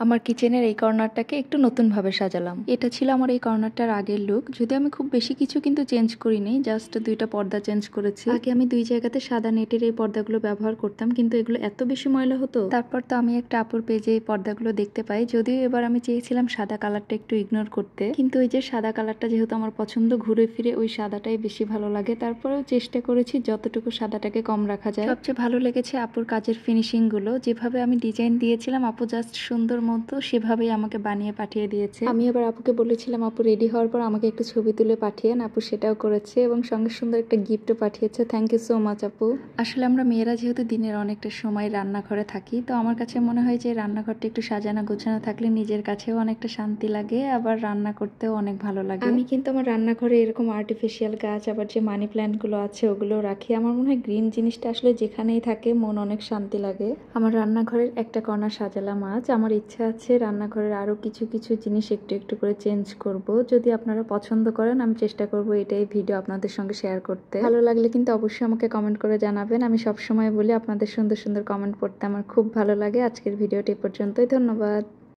আমার কিচেনের এই কর্নারটাকে একটু নতুনভাবে সাজালাম। এটা ছিল আমার এই কর্নারটার আগের লুক। যদি আমি খুব বেশি কিছু কিন্তু চেঞ্জ করিনি, জাস্ট 2টা পর্দা চেঞ্জ করেছি। আগে আমি 2 জায়গাতে সাদা নেটের এই পর্দাগুলো ব্যবহার করতাম, কিন্তু এগুলো এত বেশি ময়লা হতো। তারপর তো আমি একটা আপুর পেজে এই পর্দাগুলো দেখতে পাই। যদিও এবার আমি চেয়েছিলাম সাদা কালারটা একটু ইগনোর করতে, কিন্তু ওই যে সাদা কালারটা যেহেতু আমার পছন্দ, ঘুরে ফিরে ওই সাদাটাই বেশি ভালো লাগে। তারপরেও চেষ্টা করেছি যতটুকু সাদাটাকে কম রাখা যায়। সবচেয়ে ভালো লেগেছে আপুর কাজের ফিনিশিং গুলো। যেভাবে আমি ডিজাইন দিয়েছিলাম, আপু জাস্ট সুন্দর মতো সেভাবেই আমাকে বানিয়ে পাঠিয়ে দিয়েছে। আমি এবার আপুকে বলেছিলাম আপু রেডি হওয়ার পর আমাকে একটু ছবি তুলে পাঠিয়েন। আপু সেটাও করেছে এবং সঙ্গে সুন্দর একটা গিফটও পাঠিয়েছে। থ্যাংক ইউ সো মাচ আপু। আসলে আমরা মেয়েরা যেহেতু দিনের অনেকটা সময় রান্নাঘরে থাকি, তো আমার কাছে মনে হয় যে রান্নাঘরটা একটু সাজানো গোছানো থাকলে নিজের কাছেও অনেকটা শান্তি লাগে, আবার রান্না করতেও অনেক ভালো লাগে। আমি কিন্তু আমার রান্নাঘরে এরকম আর্টিফিশিয়াল গাছ, আবার যে মানি প্ল্যান্ট গুলো আছে ওগুলো রাখি। আমার মনে হয় গ্রিন জিনিসটা আসলে যেখানেই থাকে মন অনেক শান্তি লাগে। আমার রান্নাঘরের একটা কর্নার সাজালাম আজ। আমার ইচ্ছা আছে রান্নাঘরের আরো কিছু কিছু জিনিস একটু একটু করে চেঞ্জ করব। যদি আপনারা পছন্দ করেন আমি চেষ্টা করব এটাই ভিডিও আপনাদের সঙ্গে শেয়ার করতে। ভালো লাগলে কিন্তু অবশ্যই আমাকে কমেন্ট করে জানাবেন। আমি সব সময় বলি আপনাদের সুন্দর সুন্দর কমেন্ট পড়তে আমার খুব ভালো লাগে। আজকের ভিডিওটি পর্যন্তই, ধন্যবাদ।